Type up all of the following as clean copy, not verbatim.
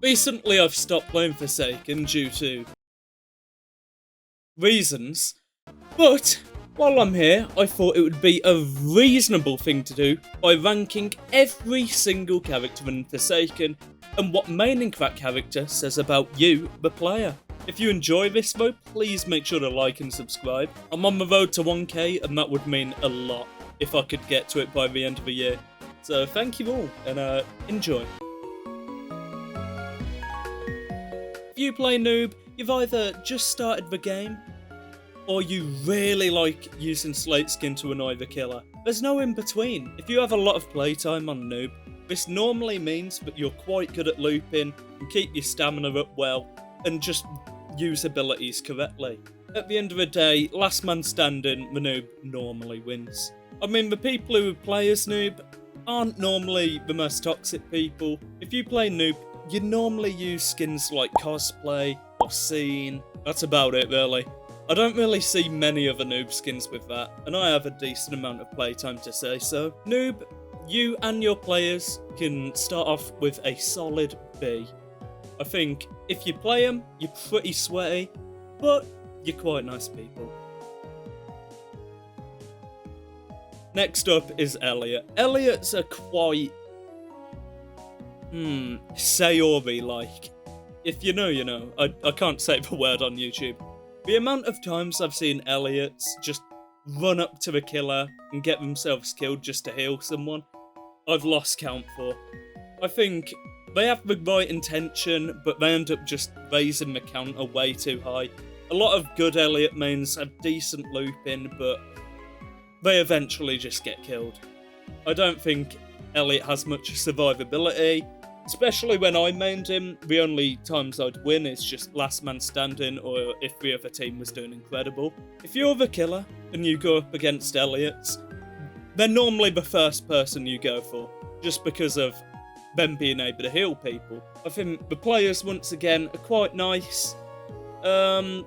Recently I've stopped playing Forsaken due to reasons, but while I'm here, I thought it would be a reasonable thing to do by ranking every single character in Forsaken and what maining that character says about you, the player. If you enjoy this though, please make sure to like and subscribe. I'm on the road to 1k and that would mean a lot if I could get to it by the end of the year. So thank you all and enjoy. If you play Noob, you've either just started the game or you really like using slate skin to annoy the killer. There's no in between. If you have a lot of playtime on Noob, this normally means that you're quite good at looping and keep your stamina up well and just use abilities correctly. At the end of the day, last man standing, the Noob normally wins. I mean, the people who play as Noob aren't normally the most toxic people. If you play Noob, you normally use skins like cosplay or scene. That's about it really. I don't really see many other Noob skins with that, and I have a decent amount of playtime to say so. Noob, you and your players can start off with a solid B. I think if you play them, you're pretty sweaty, but you're quite nice people. Next up is Elliot. Elliot's a quite Sayori-like. If you know, you know. I can't say the word on YouTube. The amount of times I've seen Elliots just run up to the killer and get themselves killed just to heal someone, I've lost count for. I think they have the right intention, but they end up just raising the counter way too high. A lot of good Elliot mains have decent looping, but they eventually just get killed. I don't think Elliot has much survivability, especially when I mained him. The only times I'd win is just last man standing or if the other team was doing incredible. If you're the killer and you go up against Elliots, they're normally the first person you go for, just because of them being able to heal people. I think the players, once again, are quite nice, but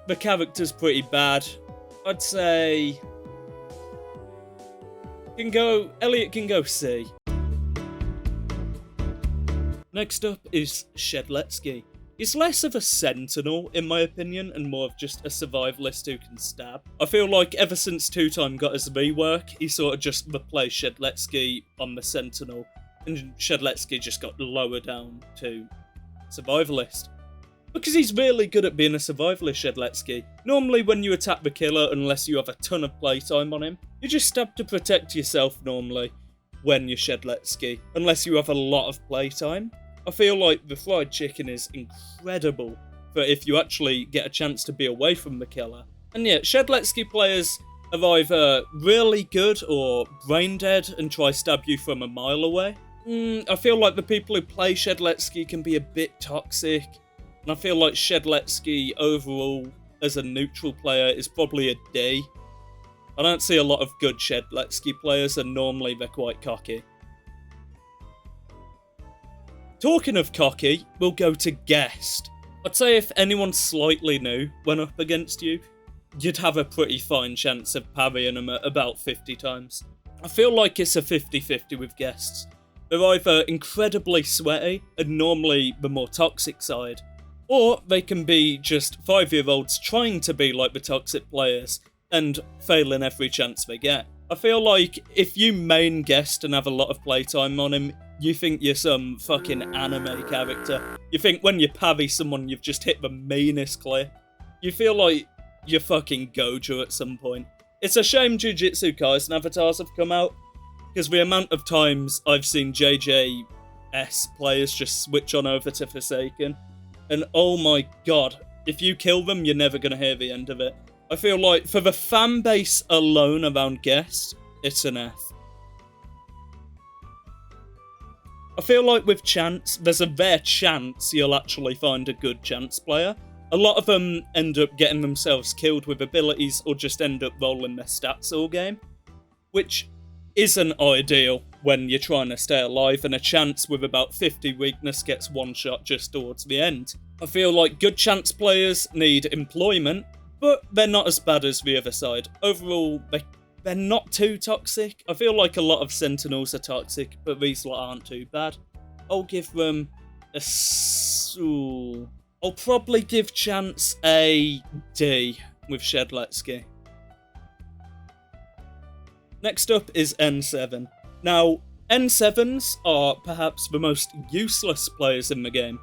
the character's pretty bad. I'd say Elliot can go C. Next up is Shedletsky. He's less of a sentinel, in my opinion, and more of just a survivalist who can stab. I feel like ever since Two-Time got his rework, he sort of just replaced Shedletsky on the sentinel, and Shedletsky just got lower down to survivalist. Because he's really good at being a survivalist, Shedletsky. Normally when you attack the killer, unless you have a ton of playtime on him, you just stab to protect yourself normally when you're Shedletsky, unless you have a lot of playtime. I feel like the fried chicken is incredible for if you actually get a chance to be away from the killer. And yeah, Shedletsky players are either really good or brain dead and try stab you from a mile away. I feel like the people who play Shedletsky can be a bit toxic. And I feel like Shedletsky overall, as a neutral player, is probably a D. I don't see a lot of good Shedletsky players, and normally they're quite cocky. Talking of cocky, we'll go to Guest. I'd say if anyone slightly new went up against you, you'd have a pretty fine chance of parrying them at about 50 times. I feel like it's a 50-50 with Guests. They're either incredibly sweaty, and normally the more toxic side, or they can be just 5-year-olds trying to be like the toxic players and failing every chance they get. I feel like if you main Guest and have a lot of playtime on him, you think you're some fucking anime character. You think when you parry someone you've just hit the meanest clip. You feel like you're fucking Gojo at some point. It's a shame Jujutsu Kaisen avatars have come out, because the amount of times I've seen JJS players just switch on over to Forsaken, and oh my god, if you kill them, you're never going to hear the end of it. I feel like for the fan base alone around Guest, it's an F. I feel like with Chance, there's a rare chance you'll actually find a good Chance player. A lot of them end up getting themselves killed with abilities or just end up rolling their stats all game, which isn't ideal when you're trying to stay alive, and a Chance with about 50 weakness gets one shot just towards the end. I feel like good Chance players need employment, but they're not as bad as the other side. Overall, they're not too toxic. I feel like a lot of Sentinels are toxic, but these lot aren't too bad. I'll give them a... I'll probably give Chance a D with Shedletsky. Next up is N7. Now, N7s are perhaps the most useless players in the game.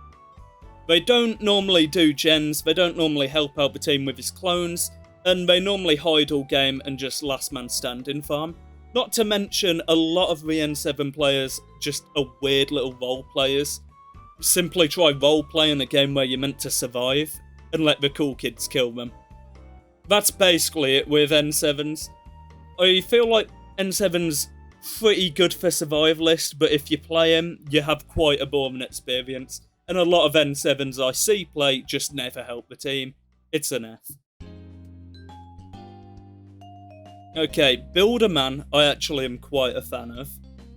They don't normally do gens, they don't normally help out the team with his clones, and they normally hide all game and just last man standing farm. Not to mention, a lot of the N7 players just are weird little role players. Simply try role-playing a game where you're meant to survive, and let the cool kids kill them. That's basically it with N7s. I feel like N7's pretty good for survivalist, but if you play him, you have quite a boring experience. And a lot of N7s I see play just never help the team. It's an F. Okay, Builderman I actually am quite a fan of.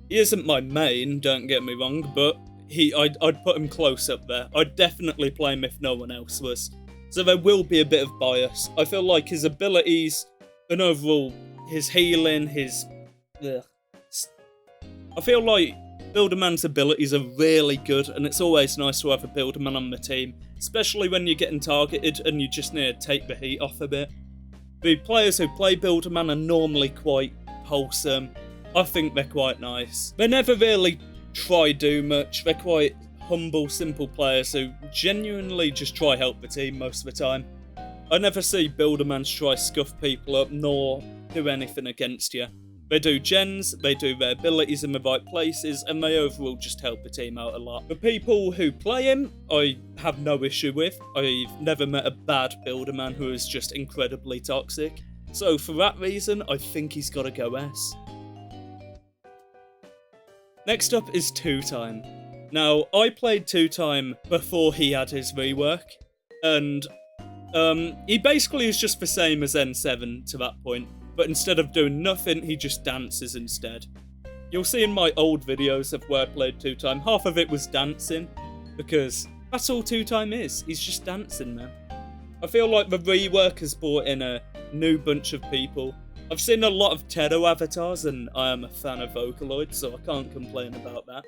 He isn't my main, don't get me wrong, but I'd put him close up there. I'd definitely play him if no one else was. So there will be a bit of bias. I feel like his abilities and overall his healing, I feel like Builderman's abilities are really good, and it's always nice to have a Builderman on the team, especially when you're getting targeted and you just need to take the heat off a bit. The players who play Builderman are normally quite wholesome. I think they're quite nice. They never really try do much. They're quite humble, simple players who genuinely just try help the team most of the time. I never see Buildermans try scuff people up nor do anything against you. They do gens, they do their abilities in the right places, and they overall just help the team out a lot. The people who play him, I have no issue with. I've never met a bad Builderman who is just incredibly toxic. So for that reason, I think he's got to go S. Next up is Two Time. Now, I played Two Time before he had his rework, and he basically is just the same as N7 to that point. But instead of doing nothing, he just dances instead. You'll see in my old videos of where I played Two Time, half of it was dancing, because that's all Two Time is. He's just dancing, man. I feel like the rework has brought in a new bunch of people. I've seen a lot of Tedo avatars, and I am a fan of Vocaloid, so I can't complain about that.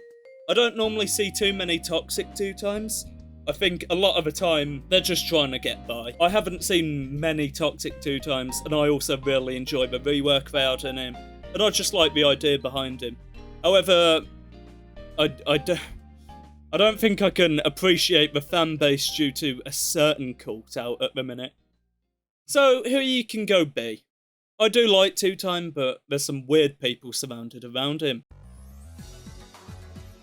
I don't normally see too many toxic Two Times. I think a lot of the time, they're just trying to get by. I haven't seen many toxic Two Times, and I also really enjoy the rework they had in him, and I just like the idea behind him. However, I don't think I can appreciate the fan base due to a certain cult out at the minute. So, here you can go B. I do like Two Time, but there's some weird people surrounded around him.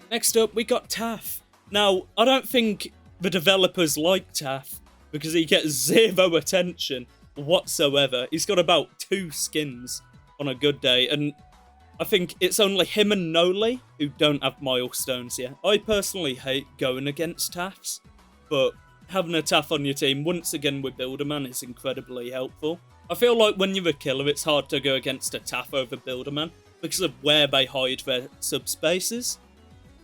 Next up, we got Taph. Now, I don't think the developers like Taph, because he gets zero attention whatsoever. He's got about 2 skins on a good day, and I think it's only him and Noli who don't have milestones yet. I personally hate going against Taphs, but having a Taph on your team, once again with Builderman, is incredibly helpful. I feel like when you're a killer, it's hard to go against a Taph over Builderman, because of where they hide their subspaces.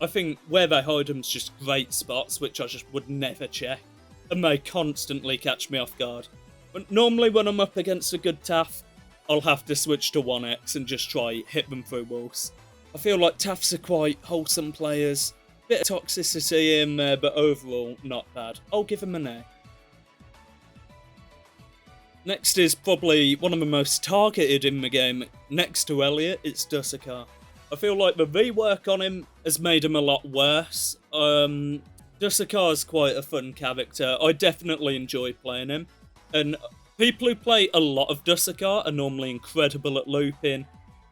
I think where they hide them's just great spots, which I just would never check, and they constantly catch me off guard. But normally when I'm up against a good Taph, I'll have to switch to 1x and just try hit them through walls. I feel like Taphs are quite wholesome players, bit of toxicity in there, but overall not bad. I'll give them an A. Next is probably one of the most targeted in the game. Next to Elliot, it's Dusekkar. I feel like the rework on him has made him a lot worse. Dusekkar is quite a fun character. I definitely enjoy playing him. And people who play a lot of Dusekkar are normally incredible at looping,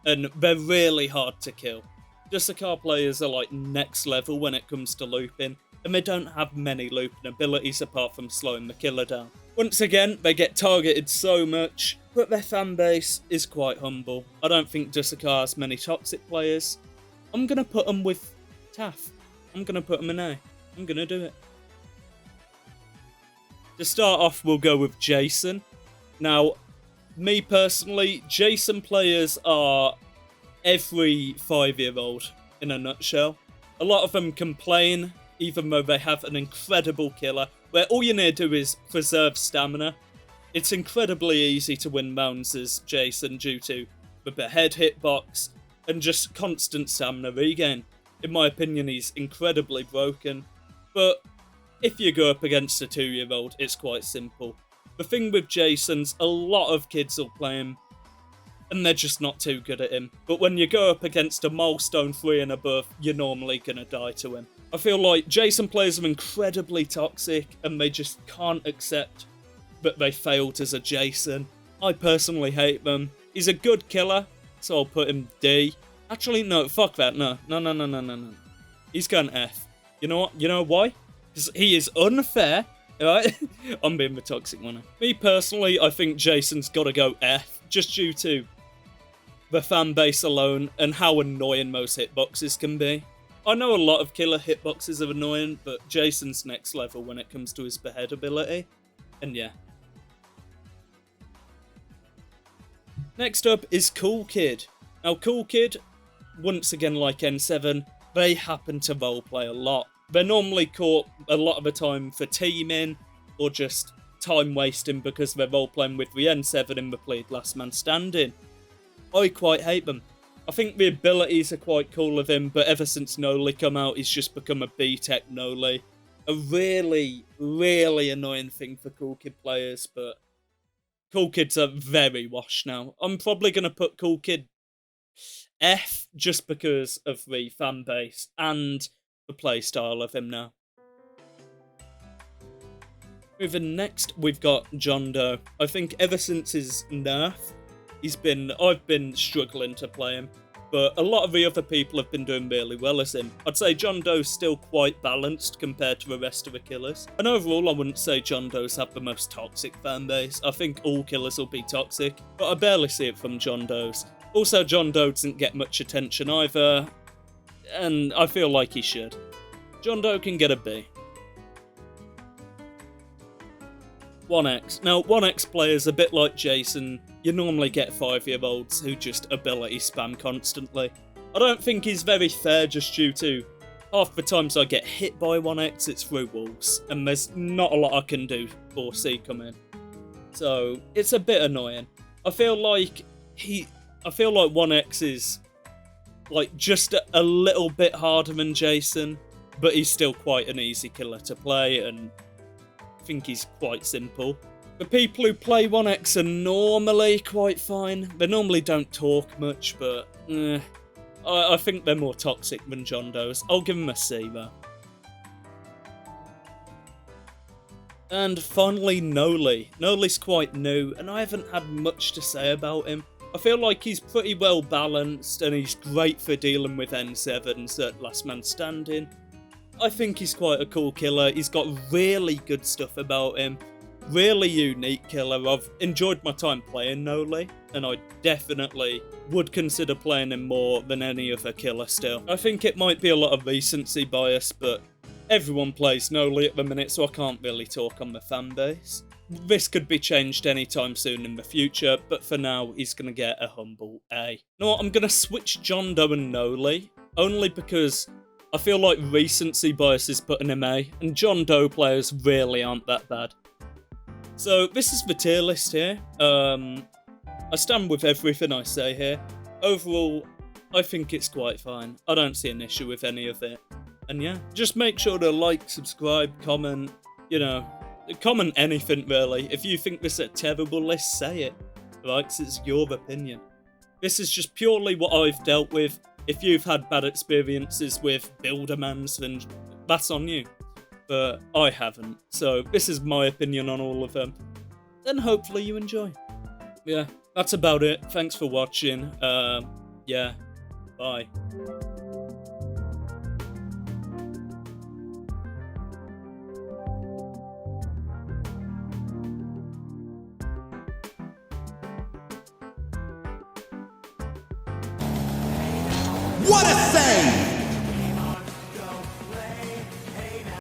and they're really hard to kill. Dusekkar players are like next level when it comes to looping, and they don't have many looping abilities apart from slowing the killer down. Once again, they get targeted so much, but their fanbase is quite humble. I don't think Dusekkar has many toxic players. I'm going to put them with Taph. I'm going to put them in A. I'm going to do it. To start off, we'll go with Jason. Now, me personally, Jason players are every 5-year-old in a nutshell. A lot of them complain, even though they have an incredible killer, where all you need to do is preserve stamina. It's incredibly easy to win rounds as Jason due to the head hitbox and just constant stamina regain. In my opinion, he's incredibly broken. But if you go up against a 2-year-old, it's quite simple. The thing with Jason's, a lot of kids will play him, and they're just not too good at him. But when you go up against a milestone 3 and above, you're normally going to die to him. I feel like Jason players are incredibly toxic, and they just can't accept that they failed as a Jason. I personally hate them. He's a good killer, so I'll put him D. Actually, no, fuck that, no. He's going F. You know what? You know why? Because he is unfair, right? I'm being the toxic one. Me personally, I think Jason's got to go F, just due to the fan base alone and how annoying most hitboxes can be. I know a lot of killer hitboxes are annoying, but Jason's next level when it comes to his behead ability. And yeah. Next up is coolkidd. Now coolkidd, once again like N7, they happen to roleplay a lot. They're normally caught a lot of the time for teaming or just time wasting because they're roleplaying with the N7 in the played last man standing. I quite hate them. I think the abilities are quite cool of him, but ever since Noli come out, he's just become a B-Tech Noli. A really, really annoying thing for coolkidd players, but coolkidds are very washed now. I'm probably going to put coolkidd F just because of the fan base and the playstyle of him now. Moving next, we've got John Doe. I think ever since his nerf, I've been struggling to play him, but a lot of the other people have been doing really well as him. I'd say John Doe's still quite balanced compared to the rest of the killers. And overall, I wouldn't say John Doe's have the most toxic fan base. I think all killers will be toxic, but I barely see it from John Doe's. Also, John Doe doesn't get much attention either, and I feel like he should. John Doe can get a B. 1X. Now, 1X players, a bit like Jason, you normally get 5-year-olds who just ability spam constantly. I don't think he's very fair just due to half the times I get hit by 1X, it's through walls, and there's not a lot I can do or see come in. So, it's a bit annoying. I feel like 1X is like just a little bit harder than Jason, but he's still quite an easy killer to play, and I think he's quite simple. The people who play 1X are normally quite fine. They normally don't talk much, but I think they're more toxic than John Doe's. I'll give him a C though. And finally, Noli. Noli's quite new, and I haven't had much to say about him. I feel like he's pretty well balanced, and he's great for dealing with N7s at last man standing. I think he's quite a cool killer. He's got really good stuff about him. Really unique killer. I've enjoyed my time playing Noli, and I definitely would consider playing him more than any other killer still. I think it might be a lot of recency bias, but everyone plays Noli at the minute, so I can't really talk on the fan base. This could be changed anytime soon in the future, but for now, he's going to get a humble A. You know what, I'm going to switch John Doe and Noli, only because I feel like recency bias is putting him A, and John Doe players really aren't that bad. So, this is the tier list here. I stand with everything I say here. Overall, I think it's quite fine. I don't see an issue with any of it. And yeah, just make sure to like, subscribe, comment, comment anything really. If you think this is a terrible list, say it. Right, 'cause it's your opinion. This is just purely what I've dealt with. If you've had bad experiences with Buildermans, then that's on you. But I haven't. So this is my opinion on all of them. Then hopefully you enjoy. Yeah, that's about it. Thanks for watching. Yeah, bye. What a save!